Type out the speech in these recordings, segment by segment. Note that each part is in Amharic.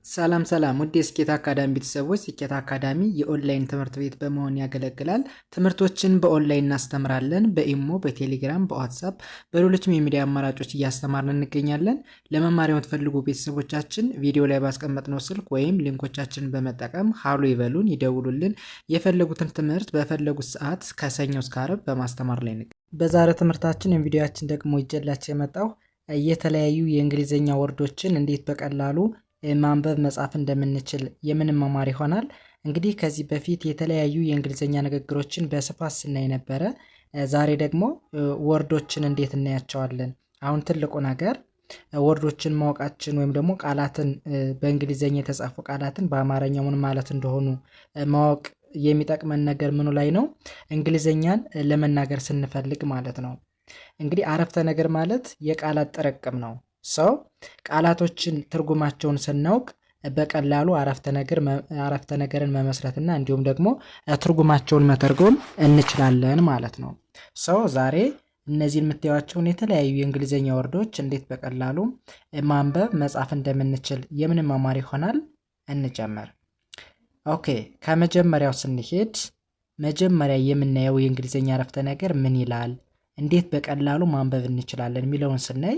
ሰላም ሰላም ውድ የስኬት አካዳሚ ቤተሰቦች፣ ስኬት አካዳሚ የኦንላይን ትምህርት ቤት በመሆን ያገለግላል። ትምህርቶችን በኦንላይን እናስተምራለን። በኢሞ፣ በቴሌግራም፣ በዋትሳፕ፣ በሌሎችም የሚዲያ አማራጮች እያስተማርን እንገኛለን። ለመማር የምትፈልጉ ቤተሰቦቻችን ቪዲዮ ላይ ባስቀመጥነው ስልክ ወይም ሊንኮቻችንን በመጠቀም ሀሎ ይበሉን፣ ይደውሉልን። የፈለጉትን ትምህርት በፈለጉት ሰዓት ከሰኞ እስከ ዓርብ በማስተማር ላይ እንገኛለን። በዛሬው ትምህርታችን ቪዲዮአችን ደግሞ ይዤላችሁ የመጣው የተለያዩ የእንግሊዝኛ ወርዶችን እንዴት በቀላሉ ማንበብ መጻፍ እንደምንችል የምንማማር ይሆናል። እንግዲህ ከዚህ በፊት የተለያዩ የእንግሊዝኛ ንግግሮችን በስፋት ስናይ ነበረ። ዛሬ ደግሞ ወርዶችን እንዴት እናያቸዋለን። አሁን ትልቁ ነገር ወርዶችን ማወቃችን ወይም ደግሞ ቃላትን በእንግሊዝኛ የተጻፉ ቃላትን በአማርኛ ምን ማለት እንደሆኑ ማወቅ የሚጠቅመን ነገር ምኑ ላይ ነው? እንግሊዝኛን ለመናገር ስንፈልግ ማለት ነው። እንግዲህ አረፍተ ነገር ማለት የቃላት ጥርቅም ነው። ሰው ቃላቶችን ትርጉማቸውን ስናውቅ በቀላሉ አረፍተ ነገርን መመስረትና እንዲሁም ደግሞ ትርጉማቸውን መተርጎም እንችላለን ማለት ነው። ሰው ዛሬ እነዚህን የምታዩዋቸውን የተለያዩ የእንግሊዝኛ ወርዶች እንዴት በቀላሉ ማንበብ መጻፍ እንደምንችል የምንማማር ይሆናል። እንጀምር። ኦኬ፣ ከመጀመሪያው ስንሄድ መጀመሪያ የምናየው የእንግሊዝኛ አረፍተ ነገር ምን ይላል፣ እንዴት በቀላሉ ማንበብ እንችላለን የሚለውን ስናይ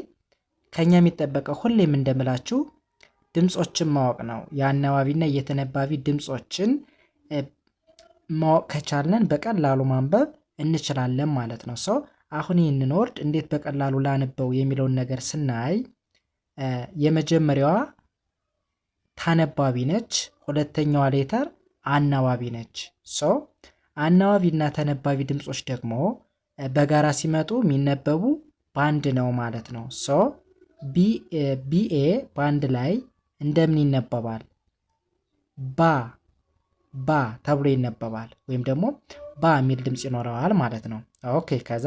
ከኛ የሚጠበቀው ሁሌም እንደምላችሁ ድምጾችን ማወቅ ነው። የአናባቢና የተነባቢ ድምጾችን ማወቅ ከቻለን በቀላሉ ማንበብ እንችላለን ማለት ነው። ሰው አሁን ይህንን ወርድ እንዴት በቀላሉ ላንበው የሚለውን ነገር ስናይ የመጀመሪያዋ ታነባቢ ነች፣ ሁለተኛዋ ሌተር አናባቢ ነች። ሰው አናባቢና ተነባቢ ድምጾች ደግሞ በጋራ ሲመጡ የሚነበቡ በአንድ ነው ማለት ነው። ቢኤ በአንድ ላይ እንደምን ይነበባል? ባ ተብሎ ይነበባል፣ ወይም ደግሞ ባ የሚል ድምፅ ይኖረዋል ማለት ነው። ኦኬ፣ ከዛ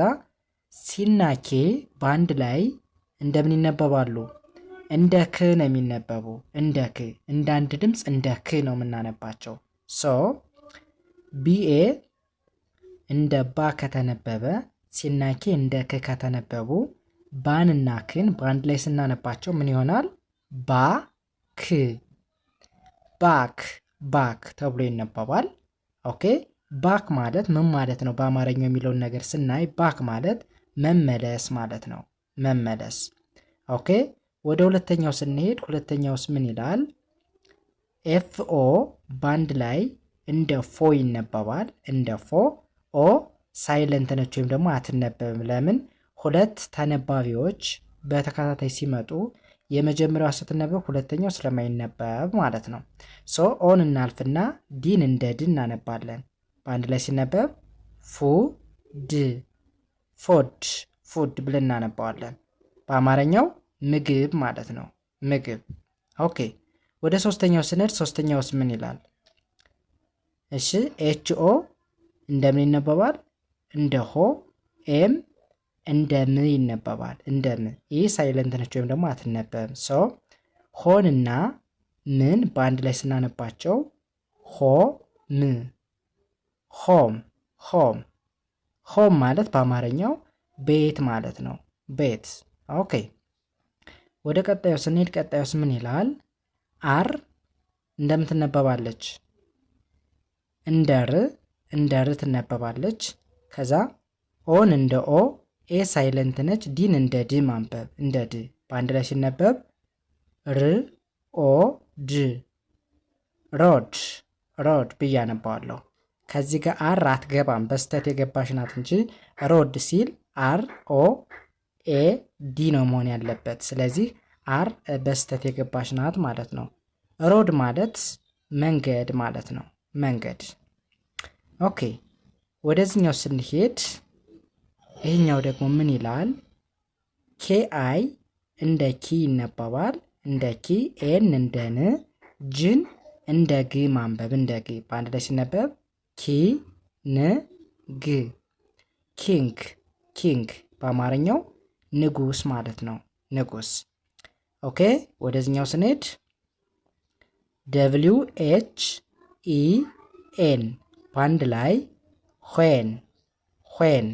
ሲና ኬ በአንድ ላይ እንደምን ይነበባሉ? እንደ ክ ነው የሚነበቡ። እንደ ክ፣ እንደ አንድ ድምፅ እንደ ክ ነው የምናነባቸው። ቢኤ እንደ ባ ከተነበበ፣ ሲና ኬ እንደ ክ ከተነበቡ ባንና ክን በአንድ ላይ ስናነባቸው ምን ይሆናል? ባክ፣ ባክ ተብሎ ይነበባል። ኦኬ፣ ባክ ማለት ምን ማለት ነው? በአማርኛው የሚለውን ነገር ስናይ ባክ ማለት መመለስ ማለት ነው። መመለስ። ኦኬ፣ ወደ ሁለተኛው ስንሄድ ሁለተኛውስ ምን ይላል? ኤፍኦ በአንድ ላይ እንደ ፎ ይነበባል። እንደ ፎ። ኦ ሳይለንት ነች ወይም ደግሞ አትነበብም። ለምን? ሁለት ተነባቢዎች በተከታታይ ሲመጡ የመጀመሪያው ስትነበብ ሁለተኛው ስለማይነበብ ማለት ነው። ኦን እናልፍና ዲን እንደ ድ እናነባለን። በአንድ ላይ ሲነበብ ፉድ ብለን እናነባዋለን። በአማርኛው ምግብ ማለት ነው። ምግብ። ኦኬ፣ ወደ ሶስተኛው ስንሄድ ሶስተኛውስ ምን ይላል? እሺ፣ ኤችኦ እንደምን ይነበባል? እንደ ሆ። ኤም እንደ ም ይነበባል። እንደ ም። ይህ ሳይለንት ነች ወይም ደግሞ አትነበብም። ሆንና ምን በአንድ ላይ ስናነባቸው ሆም ማለት በአማርኛው ቤት ማለት ነው። ቤት። ኦኬ፣ ወደ ቀጣዩ ስንሄድ ቀጣዩስ ምን ይላል? አር እንደምን ትነበባለች? እንደ ር ትነበባለች። ከዛ ኦን እንደ ኦ፣ ኤ ሳይለንት ነች። ዲን እንደ ድ ማንበብ። እንደ ድ በአንድ ላይ ሲነበብ ድ ሮድ ብዬ አነባዋለሁ። ከዚህ ጋር አር አትገባም፣ በስተት የገባሽ ናት እንጂ ሮድ ሲል አር ኦ ኤ ዲ ነው መሆን ያለበት። ስለዚህ አር በስተት የገባሽ ናት ማለት ነው። ሮድ ማለት መንገድ ማለት ነው። መንገድ። ኦኬ፣ ወደዚህኛው ስንሄድ ይህኛው ደግሞ ምን ይላል? ኬአይ እንደ ኪ ይነበባል። እንደ ኪ። ኤን እንደ ን፣ ጅን እንደ ግ ማንበብ። እንደ ግ በአንድ ላይ ሲነበብ ን ግ። ኪንግ በአማርኛው ንጉስ ማለት ነው። ንጉስ። ኦኬ፣ ወደዚህኛው ስንሄድ ደብሊው ኤች ኢ ኤን በአንድ ላይ ሆን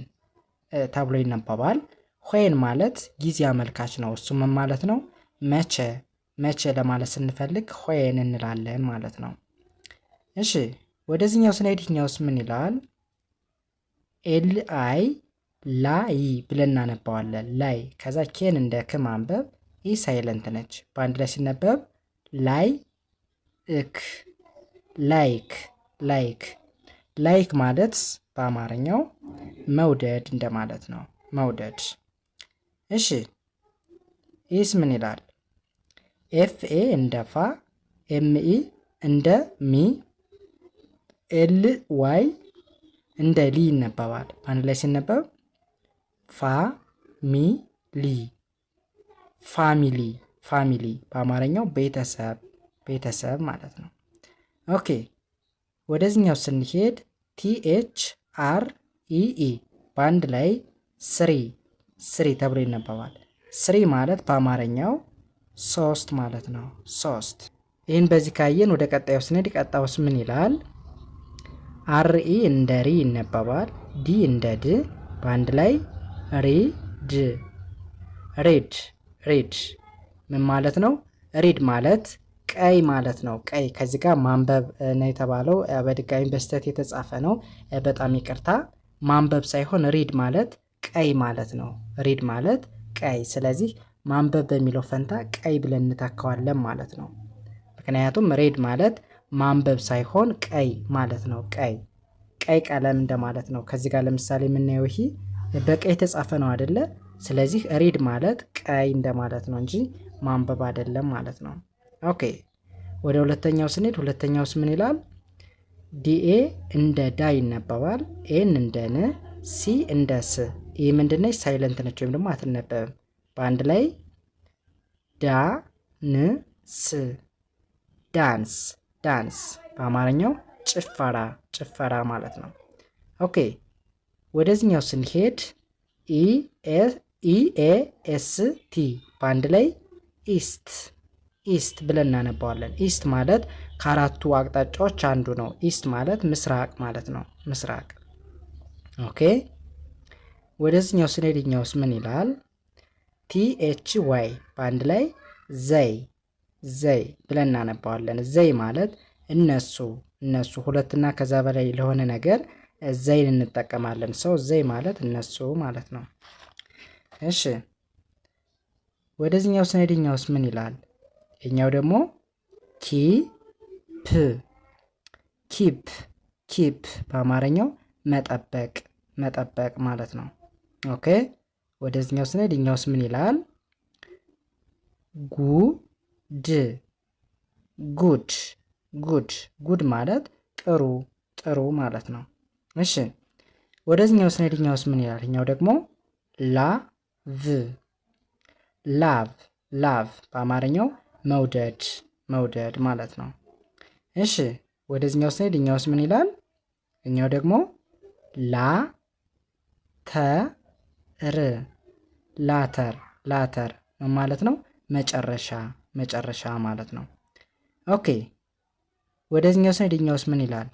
ተብሎ ይነበባል። ሆን ማለት ጊዜ አመልካች ነው። እሱ ምን ማለት ነው? መቼ መቼ ለማለት ስንፈልግ ሆን እንላለን ማለት ነው። እሺ ወደዚህኛው ስንሄድ ይህኛውስ ምን ይላል? ኤል አይ ላይ ብለን እናነባዋለን። ላይ ከዛ ኬን እንደ ክ ማንበብ ኢ ሳይለንት ነች። በአንድ ላይ ሲነበብ ላይ እክ ላይክ ላይክ ላይክ ማለት በአማርኛው መውደድ እንደማለት ነው። መውደድ። እሺ ይህስ ምን ይላል? ኤፍ ኤ እንደ ፋ፣ ኤም ኢ እንደ ሚ፣ ኤል ዋይ እንደ ሊ ይነበባል። በአንድ ላይ ሲነበብ ፋ ሚ ሊ ፋሚሊ ፋሚሊ በአማርኛው ቤተሰብ ቤተሰብ ማለት ነው። ኦኬ ወደዚህኛው ስንሄድ ቲኤች አር ኢኢ በአንድ ላይ ስሪ ስሪ ተብሎ ይነበባል። ስሪ ማለት በአማርኛው ሶስት ማለት ነው። ሶስት። ይህን በዚህ ካየን ወደ ቀጣዩ ስንሄድ ቀጣዩስ ምን ይላል? አርኢ እንደ ሪ ይነበባል። ዲ እንደ ድ በአንድ ላይ ሪድ ሬድ ሬድ ምን ማለት ነው? ሪድ ማለት ቀይ ማለት ነው። ቀይ ከዚህ ጋር ማንበብ ነው የተባለው። በድጋሚ በስተት የተጻፈ ነው። በጣም ይቅርታ። ማንበብ ሳይሆን ሪድ ማለት ቀይ ማለት ነው። ሪድ ማለት ቀይ። ስለዚህ ማንበብ በሚለው ፈንታ ቀይ ብለን እንታከዋለን ማለት ነው። ምክንያቱም ሬድ ማለት ማንበብ ሳይሆን ቀይ ማለት ነው። ቀይ ቀይ ቀለም እንደማለት ነው። ከዚህ ጋር ለምሳሌ የምናየው ይሄ በቀይ የተጻፈ ነው አይደለ? ስለዚህ ሪድ ማለት ቀይ እንደማለት ነው እንጂ ማንበብ አይደለም ማለት ነው። ኦኬ ወደ ሁለተኛው ስንሄድ ሁለተኛውስ ምን ይላል? ዲኤ እንደ ዳ ይነበባል። ኤን እንደ ን፣ ሲ እንደ ስ። ይህ ምንድነች? ሳይለንት ነች ወይም ደግሞ አትነበብም። በአንድ ላይ ዳ ን ስ ዳንስ ዳንስ በአማርኛው ጭፈራ ጭፈራ ማለት ነው። ኦኬ ወደዚህኛው ስንሄድ ኢኤኤስቲ በአንድ ላይ ኢስት ኢስት ብለን እናነባዋለን። ኢስት ማለት ከአራቱ አቅጣጫዎች አንዱ ነው። ኢስት ማለት ምስራቅ ማለት ነው። ምስራቅ። ኦኬ ወደዚህኛው ስንሄድኛውስ ምን ይላል? ቲኤች ዋይ በአንድ ላይ ዘይ ዘይ ብለን እናነባዋለን። ዘይ ማለት እነሱ እነሱ ሁለትና ከዛ በላይ ለሆነ ነገር ዘይን እንጠቀማለን። ሰው ዘይ ማለት እነሱ ማለት ነው። እሺ ወደዚህኛው ስንሄድኛውስ ምን ይላል? ይሄኛው ደግሞ ኪፕ ኪፕ ኪፕ በአማርኛው መጠበቅ መጠበቅ ማለት ነው። ኦኬ ወደዚህኛው ስንሄድኛውስ ምን ይላል? ጉድ ጉድ ጉድ ጉድ ማለት ጥሩ ጥሩ ማለት ነው። እሺ ወደዚህኛው ስንሄድኛውስ ምን ይላል? ይሄኛው ደግሞ ላቭ ላቭ ላቭ በአማርኛው መውደድ መውደድ ማለት ነው። እሺ ወደዚህኛው ስንሄድ እኛውስ ምን ይላል? እኛው ደግሞ ላተር ላተር ላተር ማለት ነው መጨረሻ መጨረሻ ማለት ነው። ኦኬ ወደዚህኛው ስንሄድ እኛውስ ምን ይላል?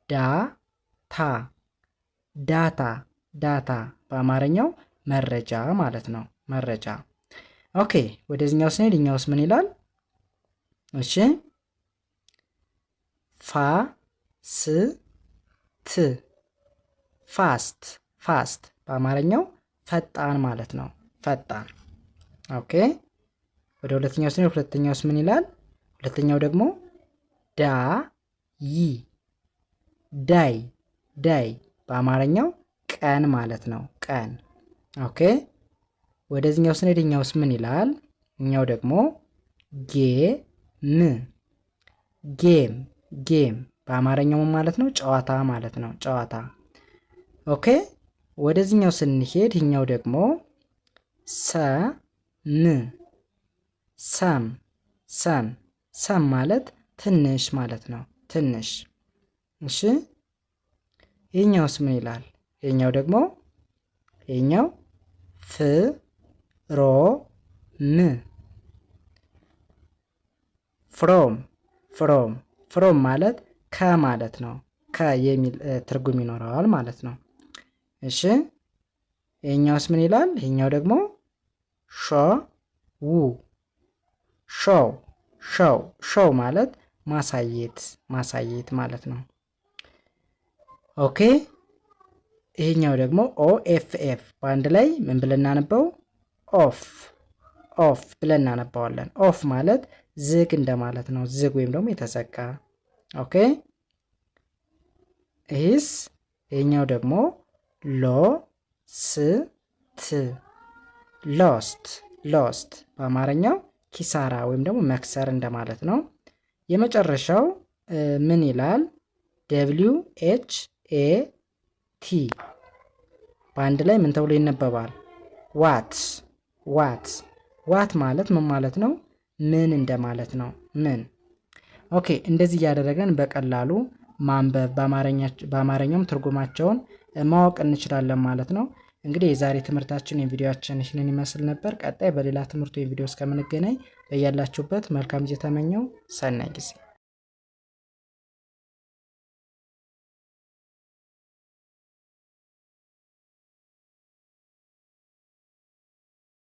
ዳታ ዳታ ዳታ በአማርኛው መረጃ ማለት ነው መረጃ። ኦኬ ወደዚህኛው ስንሄድ እኛውስ ምን ይላል? እሺ ፋስት ፋስት ፋስት በአማርኛው ፈጣን ማለት ነው ፈጣን። ኦኬ ወደ ሁለተኛው ስንሄድ ሁለተኛውስ ምን ይላል? ሁለተኛው ደግሞ ዳይ ዳይ በአማርኛው ቀን ማለት ነው ቀን። ኦኬ ወደዚህኛው ስንሄድ እኛውስ ምን ይላል? እኛው ደግሞ ጌም ጌም በአማርኛው ማለት ነው ጨዋታ ማለት ነው ጨዋታ። ኦኬ ወደዚህኛው ስንሄድ እኛው ደግሞ ሰም ማለት ትንሽ ማለት ነው ትንሽ። እሺ ይሄኛውስ ምን ይላል? ይሄኛው ደግሞ ይሄኛው ፍሮም ማለት ከማለት ነው ከ የሚል ትርጉም ይኖረዋል ማለት ነው። እሺ ይሄኛውስ ምን ይላል? ይሄኛው ደግሞ ሾው ሾው ሾው ማለት ማሳየት ማሳየት ማለት ነው። ኦኬ ይሄኛው ደግሞ ኦኤፍኤፍ በአንድ ላይ ምን ብለን እናነበው? ኦፍ ኦፍ ብለን እናነባዋለን። ኦፍ ማለት ዝግ እንደማለት ነው። ዝግ ወይም ደግሞ የተዘጋ። ኦኬ ይህስ ይሄኛው ደግሞ ሎስት ሎስት ሎስት በአማርኛው ኪሳራ ወይም ደግሞ መክሰር እንደማለት ነው። የመጨረሻው ምን ይላል? WHAT በአንድ ላይ ምን ተብሎ ይነበባል? ዋት ዋት ዋት ማለት ምን ማለት ነው? ምን እንደማለት ነው። ምን። ኦኬ እንደዚህ እያደረገን በቀላሉ ማንበብ በአማርኛውም ትርጉማቸውን ማወቅ እንችላለን ማለት ነው። እንግዲህ የዛሬ ትምህርታችን የቪዲዮአችን ይህንን ይመስል ነበር። ቀጣይ በሌላ ትምህርት ወይም ቪዲዮ እስከምንገናኝ በያላችሁበት መልካም ጊዜ ተመኘው። ሰናይ ጊዜ